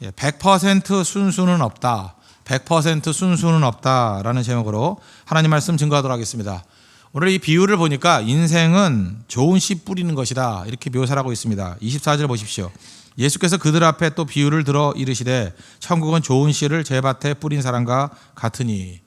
100% 순수는 없다. 100% 순수는 없다라는 제목으로 하나님 말씀 증거하도록 하겠습니다. 오늘 이 비유를 보니까 인생은 좋은 씨 뿌리는 것이다 이렇게 묘사를 하고 있습니다. 24절 보십시오. 예수께서 그들 앞에 또 비유를 들어 이르시되 천국은 좋은 씨를 제 밭에 뿌린 사람과 같으니.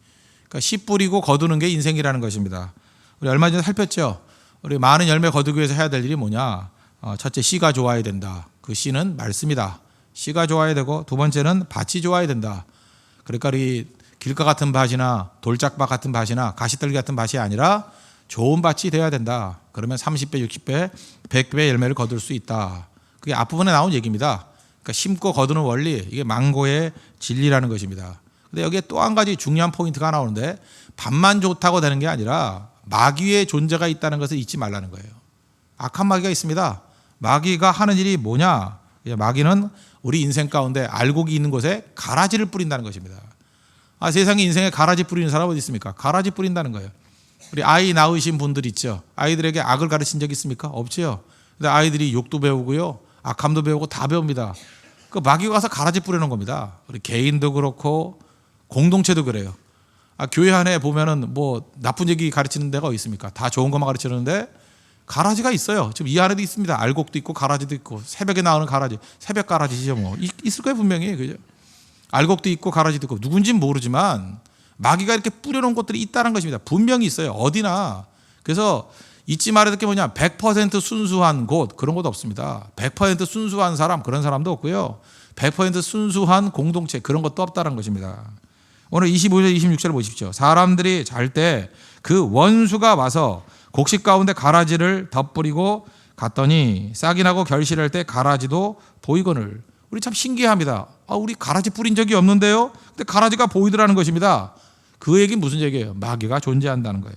그러니까 씨 뿌리고 거두는 게 인생이라는 것입니다. 우리 얼마 전에 살폈죠. 우리 많은 열매 거두기 위해서 해야 될 일이 뭐냐. 첫째, 씨가 좋아야 된다. 그 씨는 말씀이다. 씨가 좋아야 되고, 두 번째는 밭이 좋아야 된다. 그러니까 우리 길가 같은 밭이나 돌짝밭 같은 밭이나 가시떨기 같은 밭이 아니라 좋은 밭이 되어야 된다. 그러면 30배, 60배, 100배 열매를 거둘 수 있다. 그게 앞부분에 나온 얘기입니다. 그러니까 심고 거두는 원리, 이게 망고의 진리라는 것입니다. 근데 여기에 또 한 가지 중요한 포인트가 나오는데, 밭만 좋다고 되는 게 아니라 마귀의 존재가 있다는 것을 잊지 말라는 거예요. 악한 마귀가 있습니다. 마귀가 하는 일이 뭐냐? 마귀는 우리 인생 가운데 알곡이 있는 곳에 가라지를 뿌린다는 것입니다. 세상에 인생에 가라지 뿌리는 사람 어디 있습니까? 가라지 뿌린다는 거예요. 우리 아이 낳으신 분들 있죠. 아이들에게 악을 가르친 적 있습니까? 없죠. 근데 아이들이 욕도 배우고요, 악함도 배우고 다 배웁니다. 그 마귀가 가서 가라지 뿌리는 겁니다. 우리 개인도 그렇고 공동체도 그래요. 교회 안에 보면은 뭐 나쁜 얘기 가르치는 데가 어디 있습니까? 다 좋은 것만 가르치는데 가라지가 있어요. 지금 이 안에도 있습니다. 알곡도 있고 가라지도 있고, 새벽에 나오는 가라지, 새벽 가라지죠 뭐. 있을 거예요 분명히. 그죠? 알곡도 있고 가라지도 있고, 누군지는 모르지만 마귀가 이렇게 뿌려놓은 것들이 있다는 것입니다. 분명히 있어요. 어디나. 그래서 잊지 말아야 될 게 뭐냐. 100% 순수한 곳, 그런 곳 없습니다. 100% 순수한 사람, 그런 사람도 없고요. 100% 순수한 공동체, 그런 것도 없다는 것입니다. 오늘 25절 26절을 보십시오. 사람들이 잘 때 그 원수가 와서 곡식 가운데 가라지를 덧뿌리고 갔더니 싹이 나고 결실할 때 가라지도 보이거늘. 우리 참 신기합니다. 우리 가라지 뿌린 적이 없는데요. 근데 가라지가 보이더라는 것입니다. 그 얘기는 무슨 얘기예요? 마귀가 존재한다는 거예요.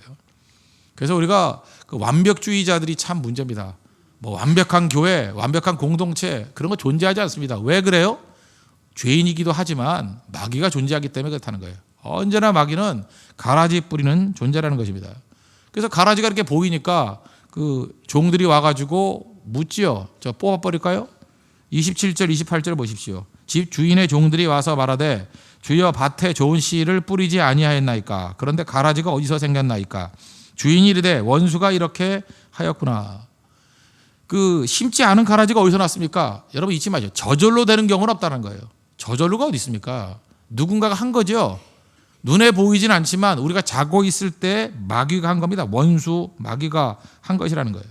그래서 우리가 그 완벽주의자들이 참 문제입니다. 뭐 완벽한 교회, 완벽한 공동체, 그런 거 존재하지 않습니다. 왜 그래요? 죄인이기도 하지만 마귀가 존재하기 때문에 그렇다는 거예요. 언제나 마귀는 가라지 뿌리는 존재라는 것입니다. 그래서 가라지가 이렇게 보이니까 그 종들이 와가지고 묻지요. 저 뽑아버릴까요? 27절 28절 보십시오. 집 주인의 종들이 와서 말하되 주여 밭에 좋은 씨를 뿌리지 아니하였나이까. 그런데 가라지가 어디서 생겼나이까. 주인이 이르되 원수가 이렇게 하였구나. 그 심지 않은 가라지가 어디서 났습니까? 여러분 잊지 마세요. 저절로 되는 경우는 없다는 거예요. 저절로가 어디 있습니까? 누군가가 한 거죠. 눈에 보이진 않지만 우리가 자고 있을 때 마귀가 한 겁니다. 원수 마귀가 한 것이라는 거예요.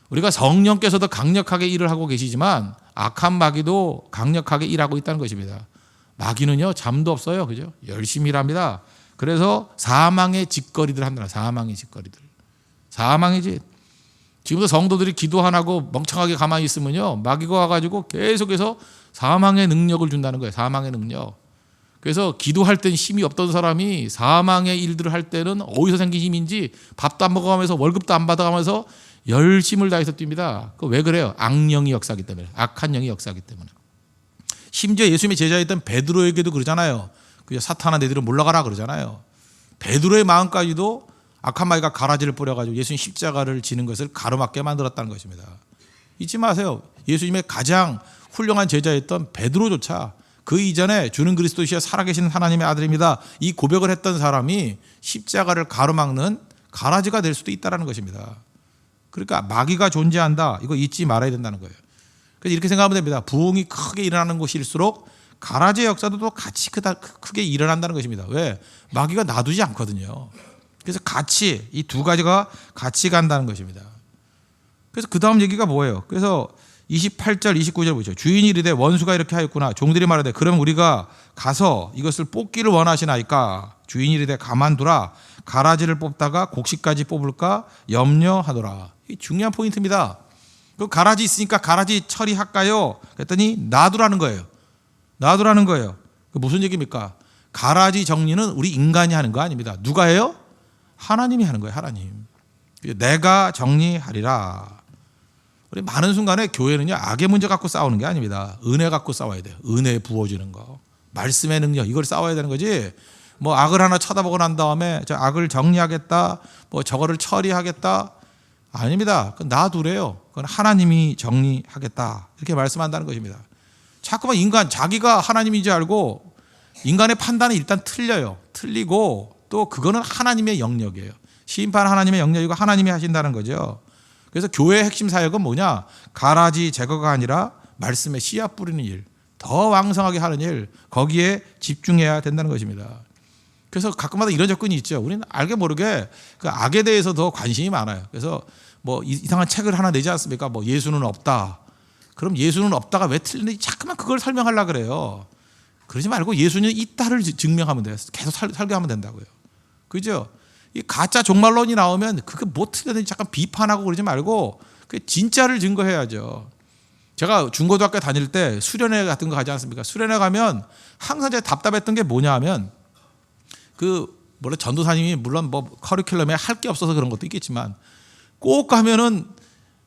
우리가 성령께서도 강력하게 일을 하고 계시지만 악한 마귀도 강력하게 일하고 있다는 것입니다. 마귀는요 잠도 없어요. 그죠? 열심히 일합니다. 그래서 사망의 짓거리들 한다. 사망의 짓거리들. 사망의 짓. 지금도 성도들이 기도 안 하고 멍청하게 가만히 있으면요 마귀가 와가지고 계속해서 사망의 능력을 준다는 거예요. 사망의 능력. 그래서 기도할 땐 힘이 없던 사람이 사망의 일들을 할 때는 어디서 생긴 힘인지 밥도 안 먹어가면서 월급도 안 받아가면서 열심을 다해서 뜁니다. 왜 그래요? 악령이 역사하기 때문에. 악한 영이 역사하기 때문에. 심지어 예수님의 제자였던 베드로에게도 그러잖아요. 사탄아 너희들은 물러가라 그러잖아요. 베드로의 마음까지도 악한 마귀가 가라지를 뿌려가지고 예수님 십자가를 지는 것을 가로막게 만들었다는 것입니다. 잊지 마세요. 예수님의 가장 훌륭한 제자였던 베드로조차 그 이전에 주는 그리스도시여 살아계신 하나님의 아들입니다. 이 고백을 했던 사람이 십자가를 가로막는 가라지가 될 수도 있다는 것입니다. 그러니까 마귀가 존재한다. 이거 잊지 말아야 된다는 거예요. 그래서 이렇게 생각하면 됩니다. 부흥이 크게 일어나는 곳일수록 가라지의 역사도 또 같이 크게 일어난다는 것입니다. 왜? 마귀가 놔두지 않거든요. 그래서 같이 이 두 가지가 같이 간다는 것입니다. 그래서 그 다음 얘기가 뭐예요? 그래서 28절 29절 보죠. 주인이 이르되 원수가 이렇게 하였구나. 종들이 말하되 그럼 우리가 가서 이것을 뽑기를 원하시나이까. 주인이 이르되 가만두라. 가라지를 뽑다가 곡식까지 뽑을까 염려하더라. 이 중요한 포인트입니다. 그 가라지 있으니까 가라지 처리할까요? 그랬더니 놔두라는 거예요. 놔두라는 거예요. 그 무슨 얘기입니까? 가라지 정리는 우리 인간이 하는 거 아닙니다. 누가 해요? 하나님이 하는 거예요. 하나님. 내가 정리하리라. 우리 많은 순간에 교회는요 악의 문제 갖고 싸우는 게 아닙니다. 은혜 갖고 싸워야 돼요. 은혜 부어주는 거, 말씀의 능력, 이걸 싸워야 되는 거지. 뭐 악을 하나 쳐다보고 난 다음에 저 악을 정리하겠다, 뭐 저거를 처리하겠다, 아닙니다. 그건 놔두래요. 그건 하나님이 정리하겠다 이렇게 말씀한다는 것입니다. 자꾸만 인간 자기가 하나님인지 알고 인간의 판단이 일단 틀려요. 틀리고 또 그거는 하나님의 영역이에요. 심판 하나님의 영역이고 하나님이 하신다는 거죠. 그래서 교회의 핵심 사역은 뭐냐? 가라지 제거가 아니라 말씀에 씨앗 뿌리는 일, 더 왕성하게 하는 일, 거기에 집중해야 된다는 것입니다. 그래서 가끔마다 이런 접근이 있죠. 우리는 알게 모르게 그 악에 대해서 더 관심이 많아요. 그래서 뭐 이상한 책을 하나 내지 않습니까? 뭐 예수는 없다. 그럼 예수는 없다가 왜 틀리는지 자꾸만 그걸 설명하려고 그래요. 그러지 말고 예수는 있다를 증명하면 돼요. 계속 설교하면 된다고요. 그죠? 이 가짜 종말론이 나오면 그게 뭐 틀렸는지 잠깐 비판하고 그러지 말고 그 진짜를 증거해야죠. 제가 중고등학교 다닐 때 수련회 같은 거 가지 않습니까? 수련회 가면 항상 제가 답답했던 게 뭐냐 하면 전도사님이 물론 뭐 커리큘럼에 할 게 없어서 그런 것도 있겠지만 꼭 가면은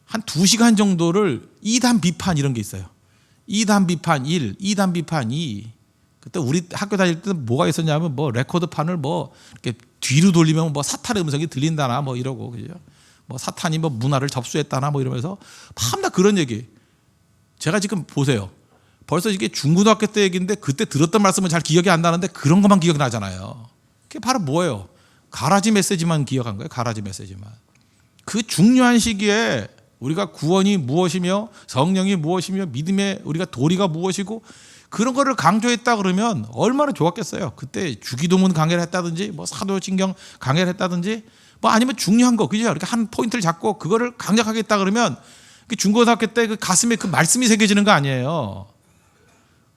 한 2시간 정도를 2단 비판 이런 게 있어요. 2단 비판 1, 2단 비판 2. 그때 우리 학교 다닐 때 뭐가 있었냐면 뭐 레코드판을 뭐 이렇게 뒤로 돌리면 뭐 사탄의 음성이 들린다나 뭐 이러고 그죠? 뭐 사탄이 뭐 문화를 접수했다나 뭐 이러면서 밤낮 그런 얘기. 제가 지금 보세요. 벌써 이게 중고등학교 때 얘기인데 그때 들었던 말씀은 잘 기억이 안 나는데 그런 것만 기억이 나잖아요. 그게 바로 뭐예요? 가라지 메시지만 기억한 거예요. 가라지 메시지만. 그 중요한 시기에 우리가 구원이 무엇이며 성령이 무엇이며 믿음의 우리가 도리가 무엇이고 그런 거를 강조했다 그러면 얼마나 좋았겠어요. 그때 주기도문 강해를 했다든지 뭐 사도신경 강해를 했다든지 뭐 아니면 중요한 거 그죠? 이렇게 한 포인트를 잡고 그거를 강력하게 했다 그러면 중고등학교 때 그 가슴에 그 말씀이 새겨지는 거 아니에요.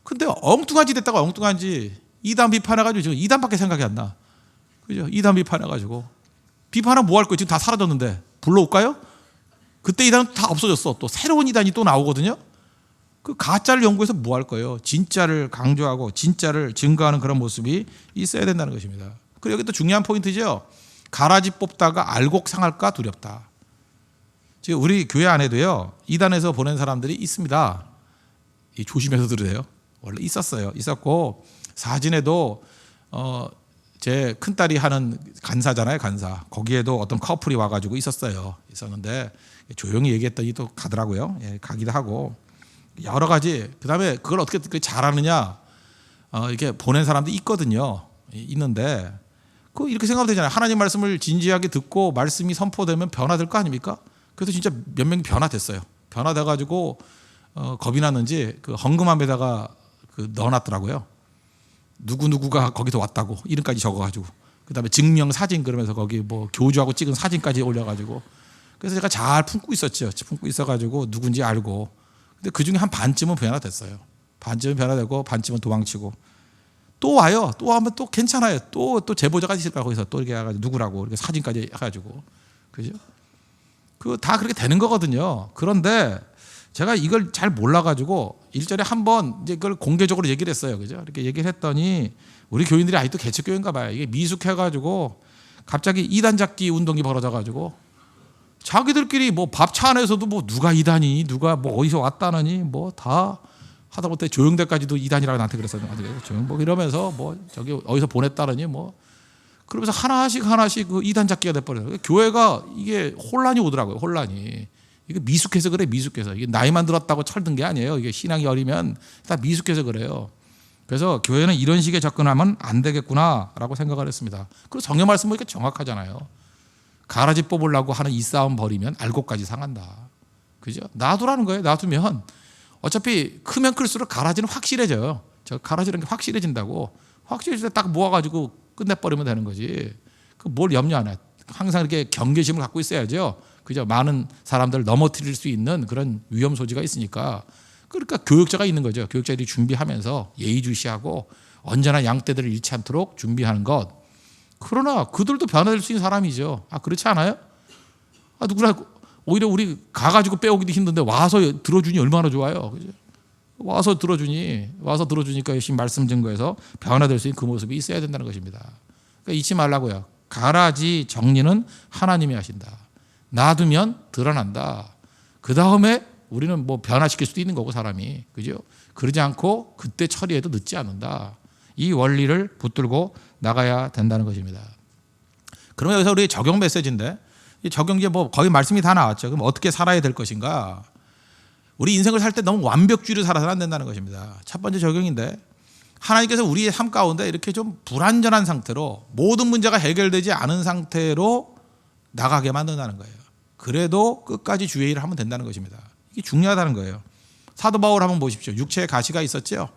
근데 엉뚱한 짓 했다가 엉뚱한 짓 2단 비판해가지고 지금 2단밖에 생각이 안 나. 그죠? 2단 비판해가지고 비판하면 뭐 할 거예요? 지금 다 사라졌는데 불러올까요? 그때 2단은 다 없어졌어. 또 새로운 2단이 또 나오거든요. 그 가짜를 연구해서 뭐 할 거예요? 진짜를 강조하고 진짜를 증거하는 그런 모습이 있어야 된다는 것입니다. 그리고 여기 또 중요한 포인트죠. 가라지 뽑다가 알곡 상할까 두렵다. 지금 우리 교회 안에도요. 2단에서 보낸 사람들이 있습니다. 조심해서 들으세요. 원래 있었어요. 있었고 사진에도 제 큰딸이 하는 간사잖아요. 간사. 거기에도 어떤 커플이 와가지고 있었는데 조용히 얘기했더니 또 가더라고요. 예, 가기도 하고 여러 가지. 그다음에 그걸 어떻게 잘하느냐 이렇게 보낸 사람도 있거든요. 있는데 이렇게 생각하면 되잖아요. 하나님 말씀을 진지하게 듣고 말씀이 선포되면 변화될 거 아닙니까? 그래서 진짜 몇 명이 변화됐어요. 변화돼가지고 겁이 났는지 그 헌금함에다가 넣어놨더라고요. 누구누구가 거기서 왔다고 이름까지 적어가지고 그다음에 증명 사진 그러면서 거기 뭐 교주하고 찍은 사진까지 올려가지고 그래서 제가 잘 품고 있었죠. 품고 있어가지고 누군지 알고 근데 그중에 한 반쯤은 변화됐어요. 반쯤은 변화되고 반쯤은 도망치고 또 와요. 또 하면 또 괜찮아요. 또 제보자가 있을 거야. 거기서 또 이렇게 해가지고 누구라고 이렇게 사진까지 해가지고 그죠? 다 그렇게 되는 거거든요. 그런데 제가 이걸 잘 몰라가지고 일전에 한번 이제 그걸 공개적으로 얘기를 했어요. 그죠? 이렇게 얘기를 했더니 우리 교인들이 아직도 개척교회인가 봐요. 이게 미숙해가지고 갑자기 2단 잡기 운동이 벌어져가지고 자기들끼리 뭐 밥차 안에서도 뭐 누가 2단이니 누가 뭐 어디서 왔다느니 뭐 다 하다못해 조영대까지도 2단이라고 나한테 그랬어요. 뭐 이러면서 뭐 저기 어디서 보냈다느니 뭐 그러면서 하나씩 그 2단 잡기가 돼버려요. 교회가 이게 혼란이 오더라고요. 혼란이. 이게 미숙해서 그래. 미숙해서. 이게 나이만 들었다고 철든 게 아니에요. 이게 신앙이 어리면 다 미숙해서 그래요. 그래서 교회는 이런 식의 접근하면 안 되겠구나라고 생각을 했습니다. 그리고 성경 말씀 보니까 정확하잖아요. 가라지 뽑으려고 하는 이 싸움 벌이면 알곡까지 상한다. 그죠? 놔두라는 거예요. 놔두면 어차피 크면 클수록 가라지는 확실해져요. 저 가라지라는 게 확실해진다고. 확실해질 때 딱 모아가지고 끝내버리면 되는 거지. 뭘 염려 안 해. 항상 이렇게 경계심을 갖고 있어야죠. 그죠? 많은 사람들을 넘어뜨릴 수 있는 그런 위험 소지가 있으니까. 그러니까 교육자가 있는 거죠. 교육자들이 준비하면서 예의주시하고 언제나 양떼들을 잃지 않도록 준비하는 것. 그러나 그들도 변화될 수 있는 사람이죠. 그렇지 않아요? 누구나 오히려 우리 가가지고 빼오기도 힘든데 와서 들어주니 얼마나 좋아요. 그죠? 와서 들어주니까 열심히 말씀 증거해서 변화될 수 있는 그 모습이 있어야 된다는 것입니다. 그러니까 잊지 말라고요. 가라지 정리는 하나님이 하신다. 놔두면 드러난다. 그 다음에 우리는 뭐 변화시킬 수도 있는 거고 사람이. 그죠? 그러지 않고 그때 처리해도 늦지 않는다. 이 원리를 붙들고 나가야 된다는 것입니다. 그러면 여기서 우리 적용 메시지인데 이 적용제 뭐 거의 말씀이 다 나왔죠. 그럼 어떻게 살아야 될 것인가? 우리 인생을 살 때 너무 완벽주의로 살아서는 안 된다는 것입니다. 첫 번째 적용인데, 하나님께서 우리의 삶 가운데 이렇게 좀 불완전한 상태로 모든 문제가 해결되지 않은 상태로 나가게 만든다는 거예요. 그래도 끝까지 주의 일을 하면 된다는 것입니다. 이게 중요하다는 거예요. 사도 바울 한번 보십시오. 육체의 가시가 있었죠.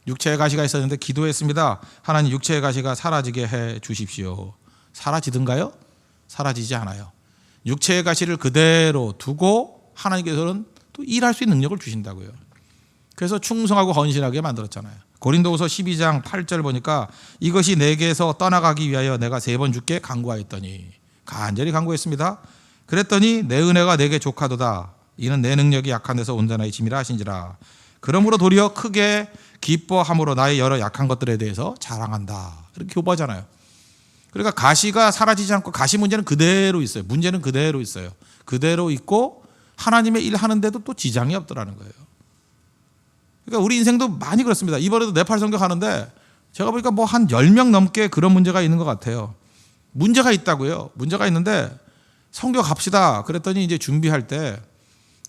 육체의 가시가 있었는데 기도했습니다. 하나님, 육체의 가시가 사라지게 해 주십시오. 사라지든가요? 사라지지 않아요. 육체의 가시를 그대로 두고 하나님께서는 또 일할 수 있는 능력을 주신다고요. 그래서 충성하고 헌신하게 만들었잖아요. 고린도후서 12장 8절 보니까 이것이 내게서 떠나가기 위하여 내가 3번 주께 간구하였더니, 간절히 간구했습니다. 그랬더니 내 은혜가 내게 족하도다. 이는 내 능력이 약한 데서 온전하여 짐이라 하신지라. 그러므로 도리어 크게 기뻐함으로 나의 여러 약한 것들에 대해서 자랑한다. 이렇게 교보하잖아요. 그러니까 가시가 사라지지 않고 가시 문제는 그대로 있어요. 문제는 그대로 있어요. 그대로 있고 하나님의 일 하는데도 또 지장이 없더라는 거예요. 그러니까 우리 인생도 많이 그렇습니다. 이번에도 네팔 선교 가는데 제가 보니까 뭐 한 10명 넘게 그런 문제가 있는 것 같아요. 문제가 있다고요. 문제가 있는데 선교 갑시다. 그랬더니 이제 준비할 때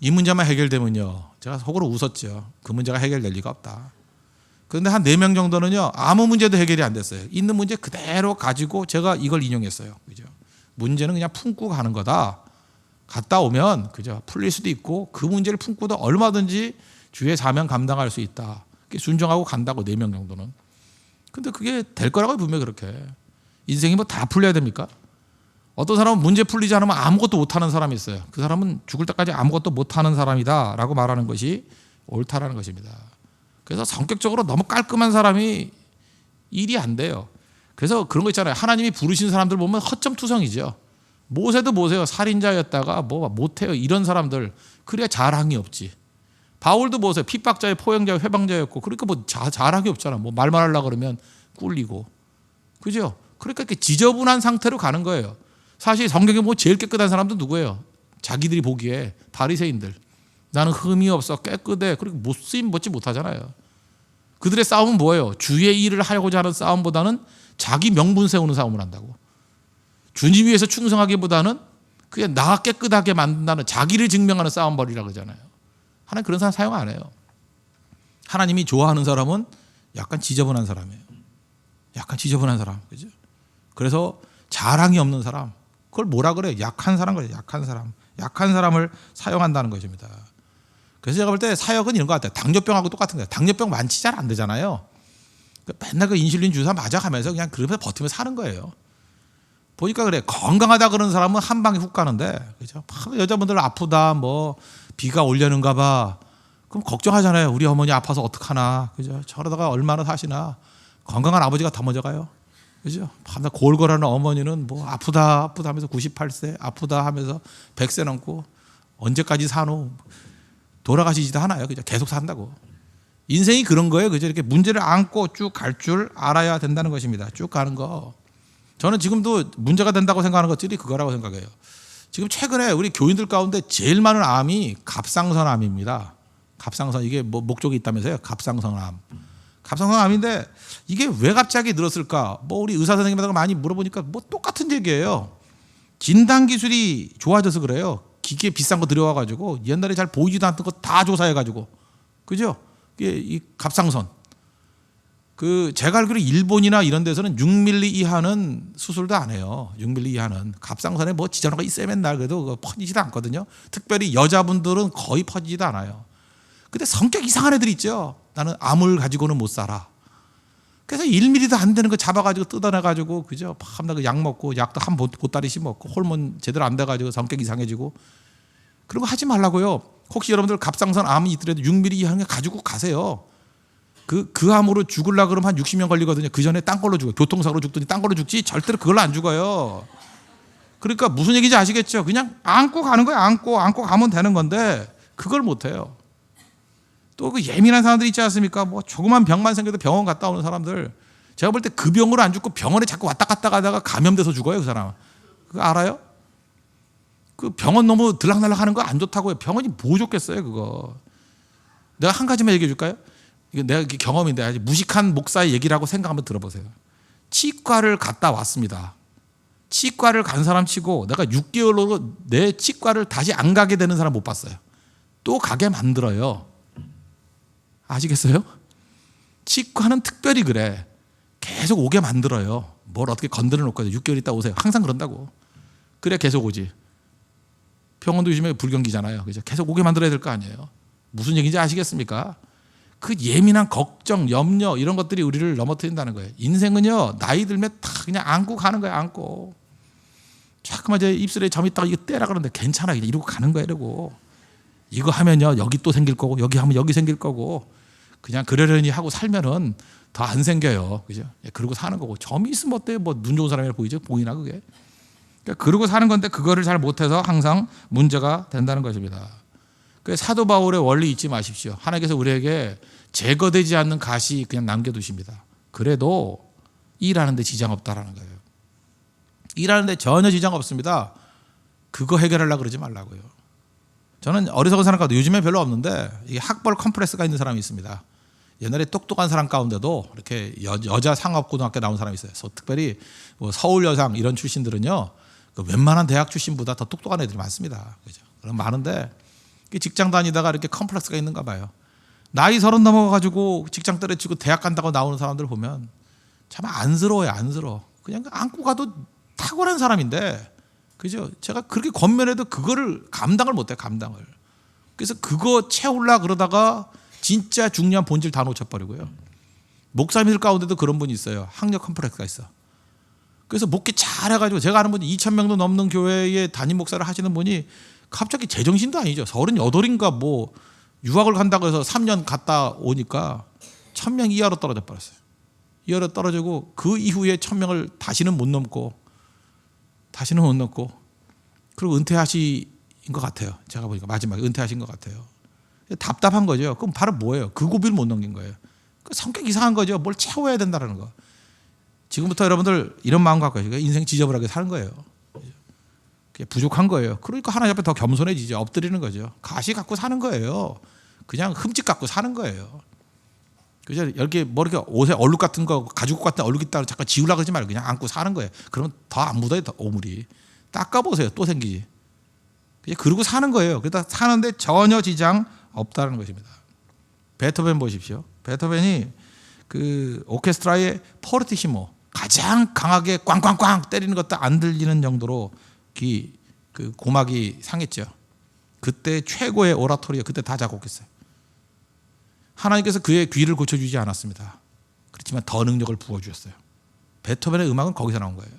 이 문제만 해결되면요, 제가 속으로 웃었죠. 그 문제가 해결될 리가 없다. 그런데 한 4명 정도는요, 아무 문제도 해결이 안 됐어요. 있는 문제 그대로 가지고 제가 이걸 인용했어요. 그죠? 문제는 그냥 품고 가는 거다. 갔다 오면 그죠, 풀릴 수도 있고 그 문제를 품고도 얼마든지 주의 사명 감당할 수 있다. 순종하고 간다고 4명 정도는. 근데 그게 될 거라고 분명히 그렇게. 인생이 뭐 다 풀려야 됩니까? 어떤 사람은 문제 풀리지 않으면 아무것도 못하는 사람이 있어요. 그 사람은 죽을 때까지 아무것도 못하는 사람이다 라고 말하는 것이 옳다라는 것입니다. 그래서 성격적으로 너무 깔끔한 사람이 일이 안 돼요. 그래서 그런 거 있잖아요. 하나님이 부르신 사람들 보면 허점투성이죠. 모세도 모세요. 살인자였다가 뭐 못해요. 이런 사람들. 그래야 자랑이 없지. 바울도 보세요. 핍박자의 포형자의 회방자였고, 그러니까 뭐 자랑이 없잖아. 뭐 말만 하려고 그러면 꿀리고. 그죠? 그러니까 이렇게 지저분한 상태로 가는 거예요. 사실 성경에 뭐 제일 깨끗한 사람도 누구예요? 자기들이 보기에 바리새인들. 나는 흠이 없어, 깨끗해. 그리고 못쓰임 벗지 못하잖아요. 그들의 싸움은 뭐예요? 주의 일을 하고자 하는 싸움보다는 자기 명분 세우는 싸움을 한다고. 주님 위해서 충성하기보다는 그냥 나 깨끗하게 만든다는, 자기를 증명하는 싸움벌이라고 그러잖아요. 하나님 그런 사람 사용 안 해요. 하나님이 좋아하는 사람은 약간 지저분한 사람이에요. 약간 지저분한 사람. 그죠? 그래서 자랑이 없는 사람. 그걸 뭐라 그래요? 약한 사람 그래요. 약한 사람. 약한 사람을 사용한다는 것입니다. 그래서 제가 볼 때 사역은 이런 것 같아요. 당뇨병하고 똑같은 거예요. 당뇨병 완치 잘 안 되잖아요. 맨날 그 인슐린 주사 맞아가면서 그냥 그러면서 버티면서 사는 거예요. 보니까 그래. 건강하다 그러는 사람은 한 방에 훅 가는데, 그죠? 여자분들 아프다, 뭐 비가 올려는가 봐. 그럼 걱정하잖아요. 우리 어머니 아파서 어떡하나. 그죠? 저러다가 얼마나 사시나. 건강한 아버지가 더 먼저 가요. 그죠? 밤낮 골골하는 어머니는 뭐 아프다 하면서 98세, 아프다 하면서 100세 넘고 언제까지 사노? 돌아가시지도 않아요. 그죠? 계속 산다고. 인생이 그런 거예요. 그죠? 이렇게 문제를 안고 쭉 갈 줄 알아야 된다는 것입니다. 쭉 가는 거. 저는 지금도 문제가 된다고 생각하는 것들이 그거라고 생각해요. 지금 최근에 우리 교인들 가운데 제일 많은 암이 갑상선암입니다. 갑상선, 이게 뭐 목적이 있다면서요? 갑상선암. 갑상선암인데 이게 왜 갑자기 늘었을까? 뭐 우리 의사 선생님한테 많이 물어보니까 뭐 똑같은 얘기예요. 진단 기술이 좋아져서 그래요. 기계 비싼 거 들여와가지고 옛날에 잘 보이지도 않던 거 다 조사해가지고, 그죠? 이게 이 갑상선. 그 제가 알기로 일본이나 이런 데서는 6mm 이하는 수술도 안 해요. 6mm 이하는 갑상선에 뭐 지저분한 거 있어야 맨날 그래도 그거 퍼지지도 않거든요. 특별히 여자분들은 거의 퍼지지도 않아요. 근데 성격 이상한 애들 있죠. 나는 암을 가지고는 못 살아. 그래서 1mm도 안 되는 거 잡아가지고 뜯어내가지고, 그죠? 밤낮 그 약 먹고, 약도 한 보따리씩 먹고, 호르몬 제대로 안 돼가지고 성격 이상해지고. 그런 거 하지 말라고요. 혹시 여러분들 갑상선 암이 있더라도 6mm 이하는 가지고 가세요. 그 암으로 죽으려고 그러면 한 60년 걸리거든요. 그 전에 딴 걸로 죽어요. 교통사고로 죽더니 딴 걸로 죽지 절대로 그걸로 안 죽어요. 그러니까 무슨 얘기인지 아시겠죠? 그냥 안고 가는 거예요. 안고 가면 되는 건데 그걸 못 해요. 또 그 예민한 사람들 있지 않습니까? 뭐 조그만 병만 생겨도 병원 갔다 오는 사람들, 제가 볼 때 그 병으로 안 죽고 병원에 자꾸 왔다 갔다 가다가 감염돼서 죽어요. 그 사람. 그거 알아요? 그 병원 너무 들락날락 하는 거 안 좋다고요. 병원이 뭐 좋겠어요, 그거. 내가 한 가지만 얘기해 줄까요? 이거 내가 경험인데 아주 무식한 목사의 얘기라고 생각 한번 들어보세요. 치과를 갔다 왔습니다. 치과를 간 사람 치고 내가 6개월로 내 치과를 다시 안 가게 되는 사람 못 봤어요. 또 가게 만들어요. 아시겠어요? 치과는 특별히 그래. 계속 오게 만들어요. 뭘 어떻게 건드려 놓고 6개월 있다 오세요. 항상 그런다고. 그래 계속 오지. 병원도 요즘에 불경기잖아요. 그죠? 계속 오게 만들어야 될 거 아니에요. 무슨 얘기인지 아시겠습니까? 그 예민한 걱정, 염려 이런 것들이 우리를 넘어뜨린다는 거예요. 인생은요 나이 들면 다 그냥 안고 가는 거예요. 안고. 자꾸만 이제 입술에 점 있다가 이거 떼라 그러는데 괜찮아. 그냥 이러고 가는 거예요. 이러고. 이거 하면요 여기 또 생길 거고 여기 하면 여기 생길 거고 그냥 그러려니 하고 살면은 더 안 생겨요. 그죠? 그러고 사는 거고. 점이 있으면 어때요? 뭐 눈 좋은 사람이라 보이죠? 보이나 그게? 그러니까 그러고 사는 건데 그거를 잘 못해서 항상 문제가 된다는 것입니다. 사도 바울의 원리 잊지 마십시오. 하나님께서 우리에게 제거되지 않는 가시 그냥 남겨두십니다. 그래도 일하는데 지장 없다라는 거예요. 일하는데 전혀 지장 없습니다. 그거 해결하려고 그러지 말라고요. 저는 어리석은 사람 가운데 요즘에 별로 없는데 이게 학벌 컴플렉스가 있는 사람이 있습니다. 옛날에 똑똑한 사람 가운데도 이렇게 여자 상업고등학교 나온 사람이 있어요. 특별히 뭐 서울여상 이런 출신들은요 웬만한 대학 출신보다 더 똑똑한 애들이 많습니다. 그죠? 그럼 많은데 직장 다니다가 이렇게 컴플렉스가 있는가 봐요. 나이 30 넘어가지고 직장 때려치고 대학 간다고 나오는 사람들 보면 참 안쓰러워요. 안쓰러워. 그냥 안고 가도 탁월한 사람인데, 그죠? 제가 그렇게 권면해도 그거를 감당을 못해요. 감당을. 그래서 그거 채우려 그러다가 진짜 중요한 본질 다 놓쳐버리고요. 목사님들 가운데도 그런 분이 있어요. 학력 컴플렉스가 있어. 그래서 목회 잘해가지고 제가 아는 분이 2,000명도 넘는 교회에 담임 목사를 하시는 분이 갑자기 제정신도 아니죠. 38인가 뭐 유학을 간다고 해서 3년 갔다 오니까 1,000명 이하로 떨어져 버렸어요. 이하로 떨어지고 그 이후에 1,000명을 다시는 못 넘고 그리고 은퇴하신 것 같아요. 제가 보니까 마지막에 은퇴하신 것 같아요. 답답한 거죠. 그럼 바로 뭐예요? 그 고비를 못 넘긴 거예요. 성격 이상한 거죠. 뭘 채워야 된다는 거. 지금부터 여러분들 이런 마음 갖고 계시고 인생 지저분하게 사는 거예요. 부족한 거예요. 그러니까 하나님 앞에 더 겸손해지죠. 엎드리는 거죠. 가시 갖고 사는 거예요. 그냥 흠집 갖고 사는 거예요. 그죠? 이렇게 뭐 이렇게 옷에 얼룩 같은 거 가죽 같은 얼룩 있다고 잠깐 지우려고 그러지 말고 그냥 안고 사는 거예요. 그러면 더 안 묻어요. 더 오물이. 닦아보세요. 또 생기지. 그냥 그러고 사는 거예요. 그러다 사는데 전혀 지장 없다는 것입니다. 베토벤 보십시오. 베토벤이 그 오케스트라의 포르티시모 가장 강하게 꽝꽝꽝 때리는 것도 안 들리는 정도로 그 고막이 상했죠. 그때 최고의 오라토리가 그때 다 작곡했어요. 하나님께서 그의 귀를 고쳐주지 않았습니다. 그렇지만 더 능력을 부어주셨어요. 베토벤의 음악은 거기서 나온 거예요.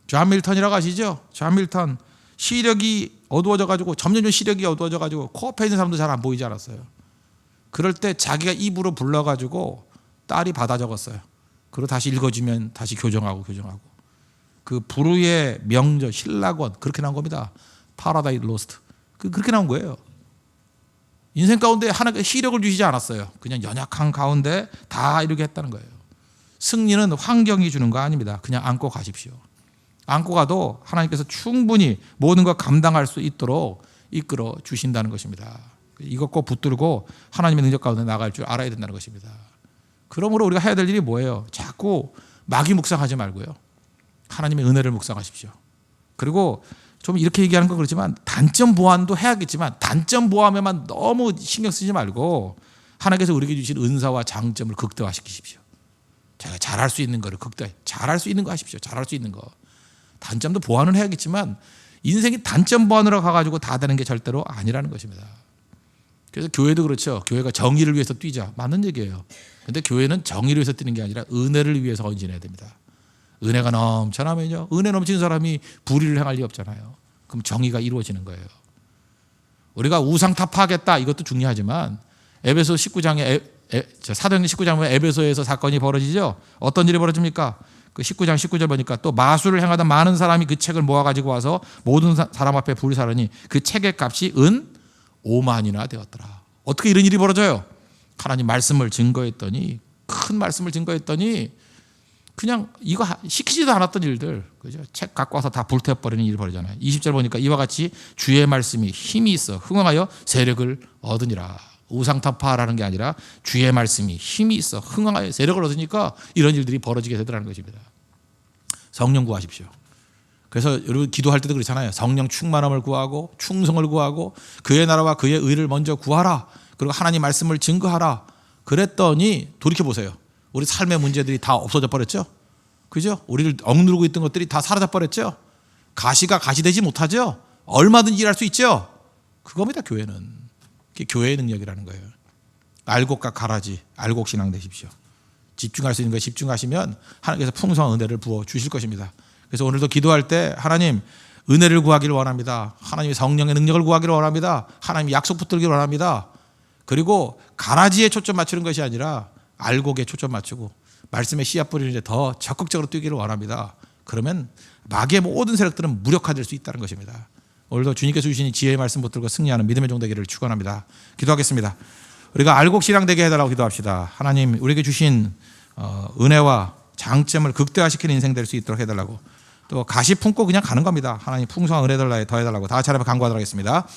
존 밀턴이라고 아시죠? 존 밀턴 시력이 어두워져가지고 점점 시력이 어두워져가지고 코앞에 있는 사람도 잘 안 보이지 않았어요. 그럴 때 자기가 입으로 불러가지고 딸이 받아 적었어요. 그리고 다시 읽어주면 다시 교정하고 그 부르의 명저 신라권 그렇게 나온 겁니다. 파라다이스 로스트 그렇게 나온 거예요. 인생 가운데 하나님께 시력을 주시지 않았어요. 그냥 연약한 가운데 다 이렇게 했다는 거예요. 승리는 환경이 주는 거 아닙니다. 그냥 안고 가십시오. 안고 가도 하나님께서 충분히 모든 걸 감당할 수 있도록 이끌어 주신다는 것입니다. 이것 꼭 붙들고 하나님의 능력 가운데 나갈 줄 알아야 된다는 것입니다. 그러므로 우리가 해야 될 일이 뭐예요? 자꾸 마귀 묵상하지 말고요. 하나님의 은혜를 묵상하십시오. 그리고 좀 이렇게 얘기하는 건 그렇지만 단점 보완도 해야겠지만 단점 보완에만 너무 신경 쓰지 말고 하나님께서 우리에게 주신 은사와 장점을 극대화시키십시오. 제가 잘할 수 있는 거를 잘할 수 있는 거 하십시오. 잘할 수 있는 거. 단점도 보완은 해야겠지만 인생이 단점 보완으로 가가지고 다 되는 게 절대로 아니라는 것입니다. 그래서 교회도 그렇죠. 교회가 정의를 위해서 뛰자. 맞는 얘기예요. 그런데 교회는 정의를 위해서 뛰는 게 아니라 은혜를 위해서 헌신해야 됩니다. 은혜가 넘쳐나면요. 은혜 넘치는 사람이 불의를 행할 리 없잖아요. 그럼 정의가 이루어지는 거예요. 우리가 우상타파하겠다 이것도 중요하지만 에베소 19장에 사도행전 19장 보면 에베소에서 사건이 벌어지죠. 어떤 일이 벌어집니까? 그 19장 19절 보니까 또 마술을 행하던 많은 사람이 그 책을 모아가지고 와서 모든 사람 앞에 불사르니 그 책의 값이 은 5만이나 되었더라. 어떻게 이런 일이 벌어져요? 하나님 말씀을 증거했더니 큰 말씀을 증거했더니 그냥 이거 시키지도 않았던 일들, 그죠? 책 갖고 와서 다 불태워버리는 일이 벌어지잖아요. 20절 보니까 이와 같이 주의 말씀이 힘이 있어 흥황하여 세력을 얻으니라. 우상타파라는 게 아니라 주의 말씀이 힘이 있어 흥황하여 세력을 얻으니까 이런 일들이 벌어지게 되더라는 것입니다. 성령 구하십시오. 그래서 여러분 기도할 때도 그렇잖아요. 성령 충만함을 구하고 충성을 구하고 그의 나라와 그의 의를 먼저 구하라. 그리고 하나님 말씀을 증거하라. 그랬더니 돌이켜 보세요. 우리 삶의 문제들이 다 없어져 버렸죠. 그죠? 우리를 억누르고 있던 것들이 다 사라져 버렸죠. 가시가 가시되지 못하죠. 얼마든지 일할 수 있죠. 그겁니다. 교회는. 그게 교회의 능력이라는 거예요. 알곡과 가라지, 알곡 신앙 되십시오. 집중할 수 있는 것에 집중하시면 하나님께서 풍성한 은혜를 부어 주실 것입니다. 그래서 오늘도 기도할 때 하나님 은혜를 구하기를 원합니다. 하나님의 성령의 능력을 구하기를 원합니다. 하나님의 약속 붙들기를 원합니다. 그리고 가라지에 초점 맞추는 것이 아니라 알곡에 초점 맞추고 말씀의 씨앗 뿌리는 데 더 적극적으로 뛰기를 원합니다. 그러면 마귀의 모든 세력들은 무력화될 수 있다는 것입니다. 오늘도 주님께서 주신 지혜의 말씀 붙들고 승리하는 믿음의 종 되기를 축원합니다. 기도하겠습니다. 우리가 알곡 신앙 되게 해달라고 기도합시다. 하나님 우리에게 주신 은혜와 장점을 극대화시키는 인생 될 수 있도록 해달라고 또 가시 품고 그냥 가는 겁니다. 하나님 풍성한 은혜 더해달라고 다 같이 한번 간구하도록 하겠습니다.